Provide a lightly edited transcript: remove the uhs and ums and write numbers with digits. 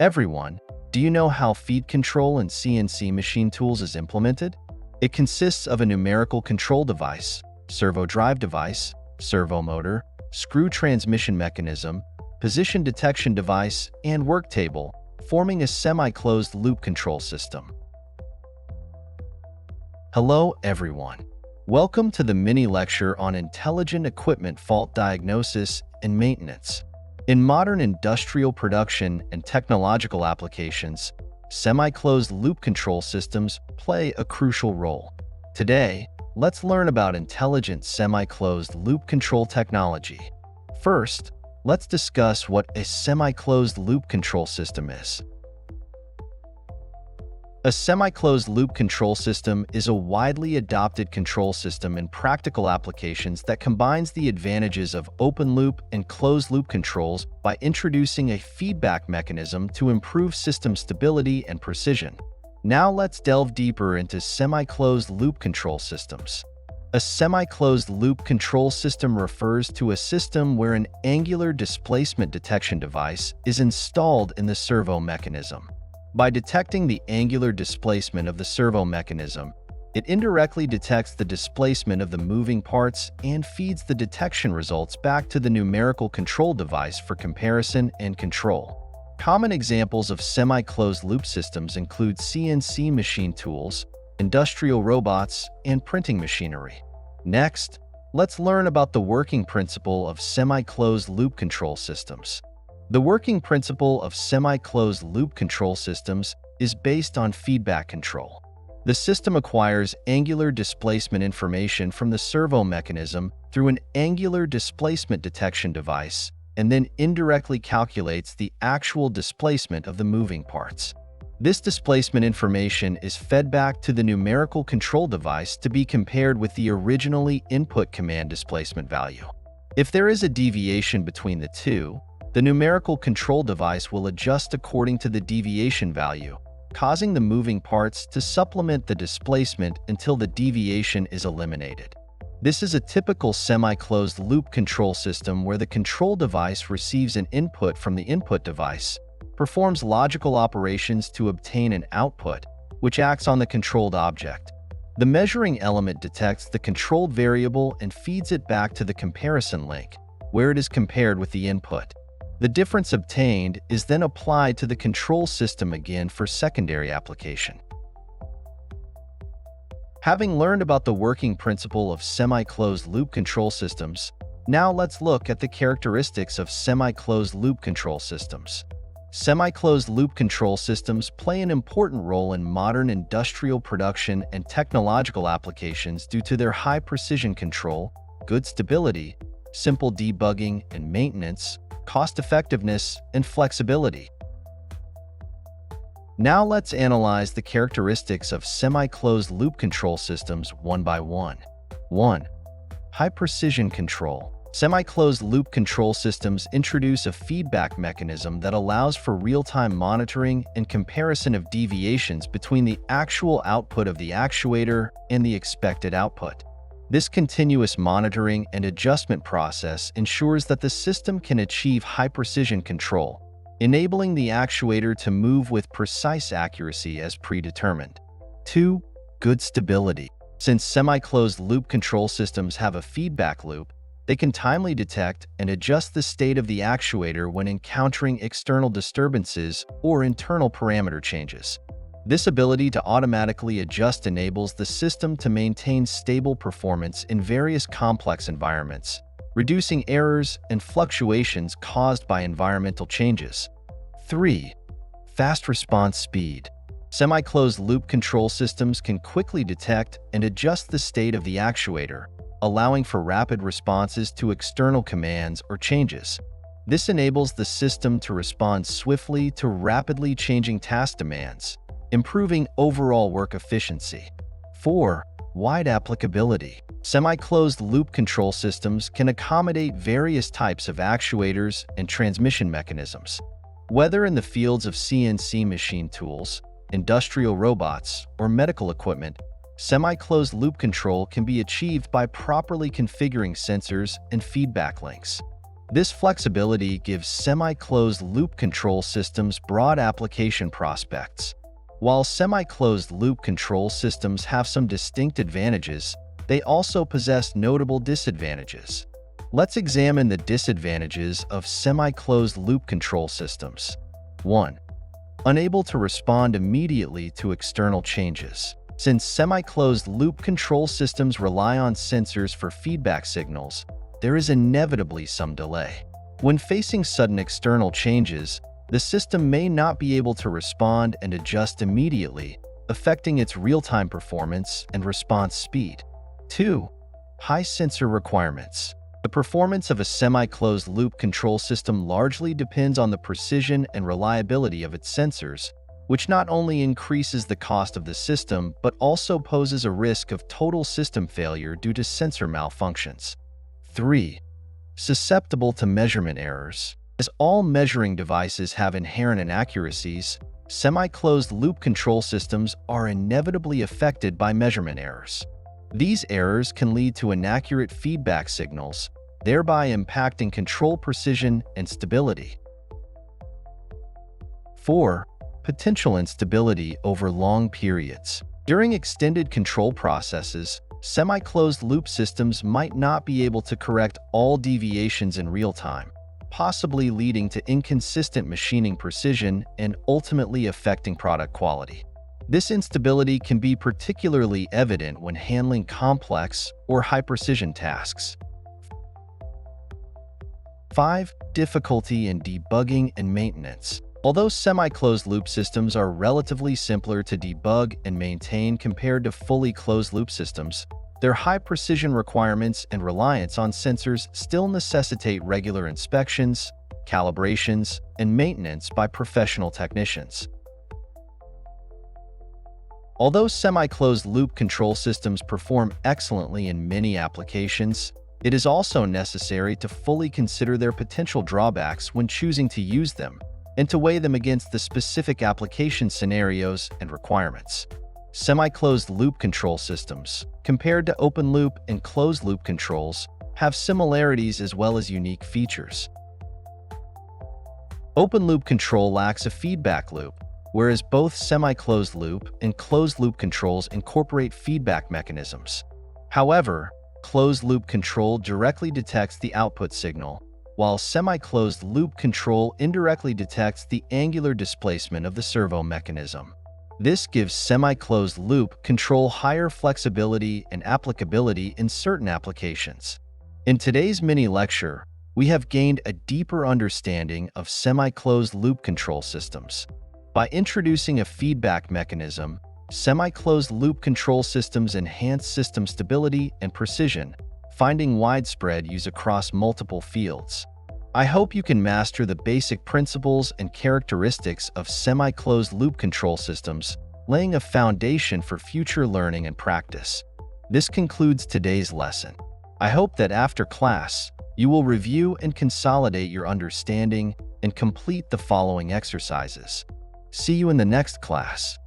Everyone, do you know how feed control in CNC machine tools is implemented? It consists of a numerical control device, servo drive device, servo motor, screw transmission mechanism, position detection device, and work table, forming a semi-closed loop control system. Hello everyone. Welcome to the mini lecture on intelligent equipment fault diagnosis and maintenance. In modern industrial production and technological applications, semi-closed loop control systems play a crucial role. Today, let's learn about intelligent semi-closed loop control technology. First, let's discuss what a semi-closed loop control system is. A semi-closed loop control system is a widely adopted control system in practical applications that combines the advantages of open-loop and closed-loop controls by introducing a feedback mechanism to improve system stability and precision. Now let's delve deeper into semi-closed loop control systems. A semi-closed loop control system refers to a system where an angular displacement detection device is installed in the servo mechanism. By detecting the angular displacement of the servo mechanism, it indirectly detects the displacement of the moving parts and feeds the detection results back to the numerical control device for comparison and control. Common examples of semi-closed loop systems include CNC machine tools, industrial robots, and printing machinery. Next, let's learn about the working principle of semi-closed loop control systems. The working principle of semi-closed loop control systems is based on feedback control. The system acquires angular displacement information from the servo mechanism through an angular displacement detection device and then indirectly calculates the actual displacement of the moving parts. This displacement information is fed back to the numerical control device to be compared with the originally input command displacement value. If there is a deviation between the two, the numerical control device will adjust according to the deviation value, causing the moving parts to supplement the displacement until the deviation is eliminated. This is a typical semi-closed loop control system where the control device receives an input from the input device, performs logical operations to obtain an output, which acts on the controlled object. The measuring element detects the controlled variable and feeds it back to the comparison link, where it is compared with the input. The difference obtained is then applied to the control system again for secondary application. Having learned about the working principle of semi-closed loop control systems, now let's look at the characteristics of semi-closed loop control systems. Semi-closed loop control systems play an important role in modern industrial production and technological applications due to their high precision control, good stability, simple debugging and maintenance, cost-effectiveness, and flexibility. Now let's analyze the characteristics of semi-closed loop control systems one by one. 1. High precision control. Semi-closed loop control systems introduce a feedback mechanism that allows for real-time monitoring and comparison of deviations between the actual output of the actuator and the expected output. This continuous monitoring and adjustment process ensures that the system can achieve high-precision control, enabling the actuator to move with precise accuracy as predetermined. 2. Good stability. Since semi-closed loop control systems have a feedback loop, they can timely detect and adjust the state of the actuator when encountering external disturbances or internal parameter changes. This ability to automatically adjust enables the system to maintain stable performance in various complex environments, reducing errors and fluctuations caused by environmental changes. 3. Fast response speed. Semi-closed loop control systems can quickly detect and adjust the state of the actuator, allowing for rapid responses to external commands or changes. This enables the system to respond swiftly to rapidly changing task demands, improving overall work efficiency. 4. Wide applicability. Semi-closed loop control systems can accommodate various types of actuators and transmission mechanisms. Whether in the fields of CNC machine tools, industrial robots, or medical equipment, semi-closed loop control can be achieved by properly configuring sensors and feedback links. This flexibility gives semi-closed loop control systems broad application prospects. While semi-closed loop control systems have some distinct advantages, they also possess notable disadvantages. Let's examine the disadvantages of semi-closed loop control systems. 1. Unable to respond immediately to external changes. Since semi-closed loop control systems rely on sensors for feedback signals, there is inevitably some delay. When facing sudden external changes, the system may not be able to respond and adjust immediately, affecting its real-time performance and response speed. 2. High sensor requirements. The performance of a semi-closed loop control system largely depends on the precision and reliability of its sensors, which not only increases the cost of the system but also poses a risk of total system failure due to sensor malfunctions. 3. Susceptible to measurement errors. As all measuring devices have inherent inaccuracies, semi-closed loop control systems are inevitably affected by measurement errors. These errors can lead to inaccurate feedback signals, thereby impacting control precision and stability. 4. Potential instability over long periods. During extended control processes, semi-closed loop systems might not be able to correct all deviations in real time, possibly leading to inconsistent machining precision and ultimately affecting product quality. This instability can be particularly evident when handling complex or high-precision tasks. 5. Difficulty in debugging and maintenance. Although semi-closed loop systems are relatively simpler to debug and maintain compared to fully closed loop systems, their high precision requirements and reliance on sensors still necessitate regular inspections, calibrations, and maintenance by professional technicians. Although semi-closed loop control systems perform excellently in many applications, it is also necessary to fully consider their potential drawbacks when choosing to use them, and to weigh them against the specific application scenarios and requirements. Semi-closed loop control systems, compared to open-loop and closed-loop controls, have similarities as well as unique features. Open-loop control lacks a feedback loop, whereas both semi-closed loop and closed-loop controls incorporate feedback mechanisms. However, closed-loop control directly detects the output signal, while semi-closed loop control indirectly detects the angular displacement of the servo mechanism. This gives semi-closed loop control higher flexibility and applicability in certain applications. In today's mini-lecture, we have gained a deeper understanding of semi-closed loop control systems. By introducing a feedback mechanism, semi-closed loop control systems enhance system stability and precision, finding widespread use across multiple fields. I hope you can master the basic principles and characteristics of semi-closed loop control systems, laying a foundation for future learning and practice. This concludes today's lesson. I hope that after class, you will review and consolidate your understanding and complete the following exercises. See you in the next class.